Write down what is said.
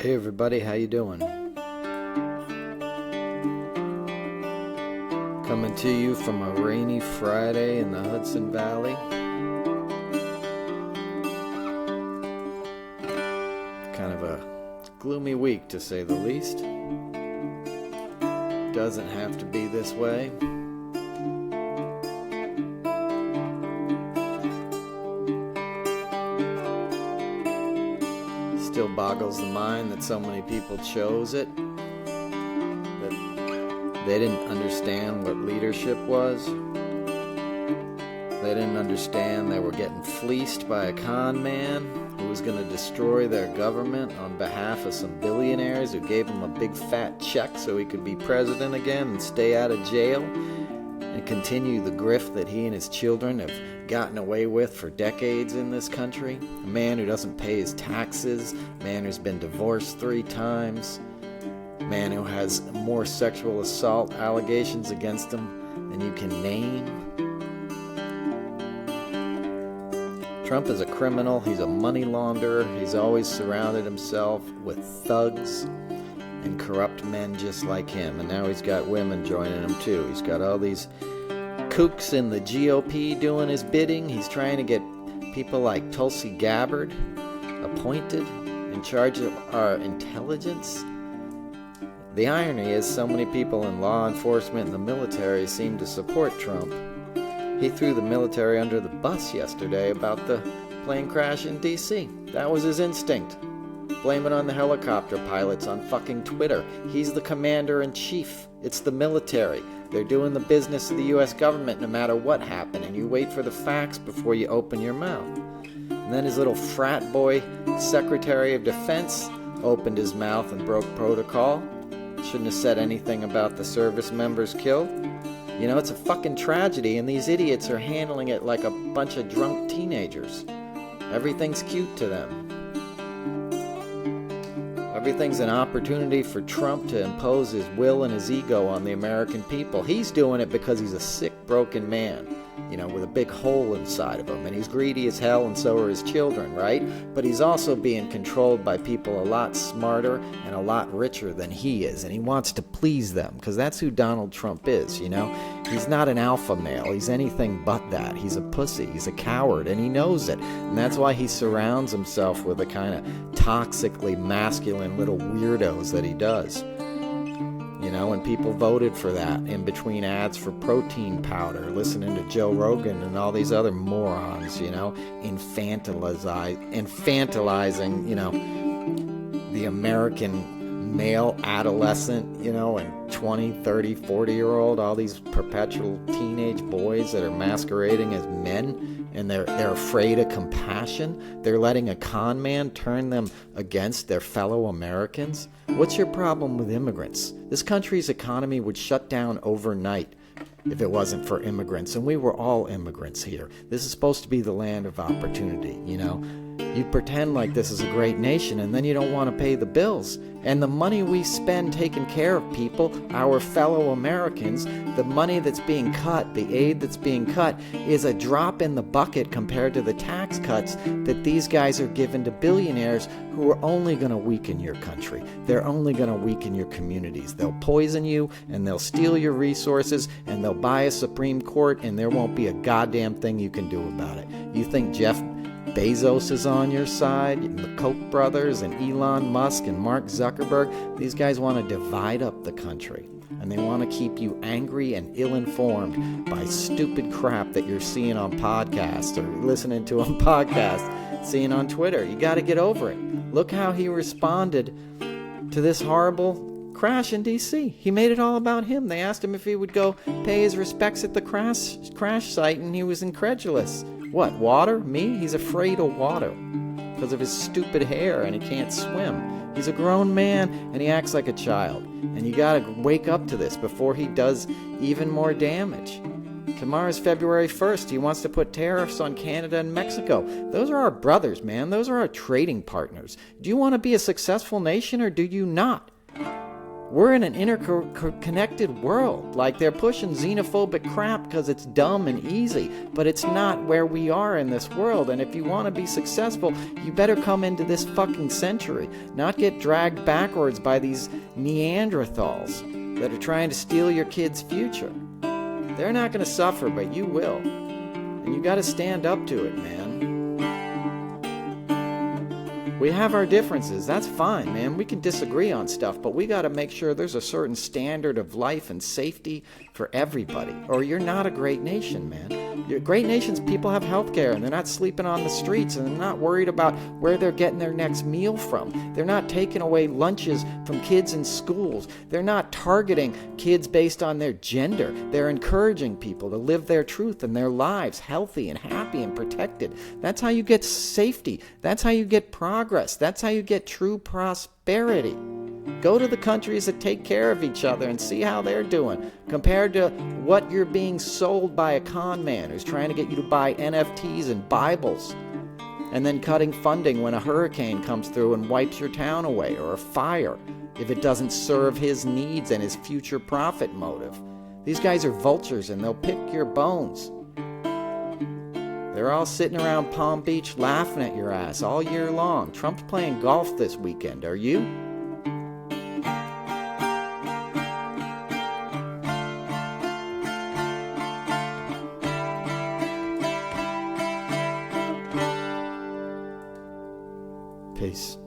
Hey everybody, how you doing? Coming to you from a rainy Friday in the Hudson Valley. Kind of a gloomy week to say the least. Doesn't have to be this way. Still boggles the mind that so many people chose it, that they didn't understand what leadership was. They didn't understand they were getting fleeced by a con man who was going to destroy their government on behalf of some billionaires who gave him a big fat check so he could be president again and stay out of jail and continue the grift that he and his children have gotten away with for decades in this country. A man who doesn't pay his taxes, a man who's been divorced 3 times, a man who has more sexual assault allegations against him than you can name. Trump is a criminal, he's a money launderer, he's always surrounded himself with thugs and corrupt men just like him, and now he's got women joining him too. He's got all these kooks in the GOP doing his bidding. He's trying to get people like Tulsi Gabbard appointed in charge of our intelligence. The irony is so many people in law enforcement and the military seem to support Trump. He threw the military under the bus yesterday about the plane crash in D.C. That was his instinct. Blame it on the helicopter pilots on fucking Twitter. He's the commander-in-chief. It's the military. They're doing the business of the U.S. government no matter what happened, and you wait for the facts before you open your mouth. And then his little frat boy Secretary of Defense opened his mouth and broke protocol. Shouldn't have said anything about the service members killed. You know, it's a fucking tragedy, and these idiots are handling it like a bunch of drunk teenagers. Everything's cute to them. Everything's an opportunity for Trump to impose his will and his ego on the American people. He's doing it because he's a sick, broken man, you know, with a big hole inside of him. And he's greedy as hell, and so are his children, right? But he's also being controlled by people a lot smarter and a lot richer than he is. And he wants to please them, because that's who Donald Trump is, you know? He's not an alpha male. He's anything but that. He's a pussy. He's a coward, and he knows it. And that's why he surrounds himself with the kind of toxically masculine little weirdos that he does. You know, and people voted for that in between ads for protein powder, listening to Joe Rogan and all these other morons, you know, infantilizing, you know, the American male adolescent, you know, and 20, 30, 40-year-old, all these perpetual teenage boys that are masquerading as men, and they're afraid of compassion. They're letting a con man turn them against their fellow Americans. What's your problem with immigrants? This country's economy would shut down overnight if it wasn't for immigrants, and we were all immigrants here. This is supposed to be the land of opportunity, you know? You pretend like this is a great nation, and then you don't want to pay the bills. And the money we spend taking care of people, our fellow Americans, the money that's being cut, the aid that's being cut, is a drop in the bucket compared to the tax cuts that these guys are giving to billionaires who are only going to weaken your country. They're only going to weaken your communities. They'll poison you, and they'll steal your resources, and they'll buy a Supreme Court, and there won't be a goddamn thing you can do about it. You think Jeff Bezos is on your side, the Koch brothers, and Elon Musk, and Mark Zuckerberg? These guys want to divide up the country, and they want to keep you angry and ill-informed by stupid crap that you're seeing on podcasts or listening to on podcasts, seeing on Twitter. You got to get over it. Look how he responded to this horrible crash in D.C. He made it all about him. They asked him if he would go pay his respects at the crash site, and he was incredulous. What, water? Me? He's afraid of water because of his stupid hair, and he can't swim. He's a grown man, and he acts like a child. And you gotta wake up to this before he does even more damage. Tomorrow's February 1st. He wants to put tariffs on Canada and Mexico. Those are our brothers, man. Those are our trading partners. Do you want to be a successful nation, or do you not? We're in an interconnected world. Like, they're pushing xenophobic crap because it's dumb and easy, but it's not where we are in this world. And if you want to be successful, you better come into this fucking century, not get dragged backwards by these Neanderthals that are trying to steal your kids' future. They're not going to suffer, but you will. And you got to stand up to it, man. We have our differences. That's fine, man. We can disagree on stuff, but we got to make sure there's a certain standard of life and safety for everybody, or you're not a great nation, man. Great nations, people have health care, and they're not sleeping on the streets, and they're not worried about where they're getting their next meal from. They're not taking away lunches from kids in schools. They're not targeting kids based on their gender. They're encouraging people to live their truth and their lives healthy and happy and protected. That's how you get safety. That's how you get progress. That's how you get true prosperity. Go to the countries that take care of each other and see how they're doing compared to what you're being sold by a con man who's trying to get you to buy NFTs and Bibles and then cutting funding when a hurricane comes through and wipes your town away, or a fire, if it doesn't serve his needs and his future profit motive. These guys are vultures and they'll pick your bones. They're all sitting around Palm Beach laughing at your ass all year long. Trump's playing golf this weekend. Are you? Peace.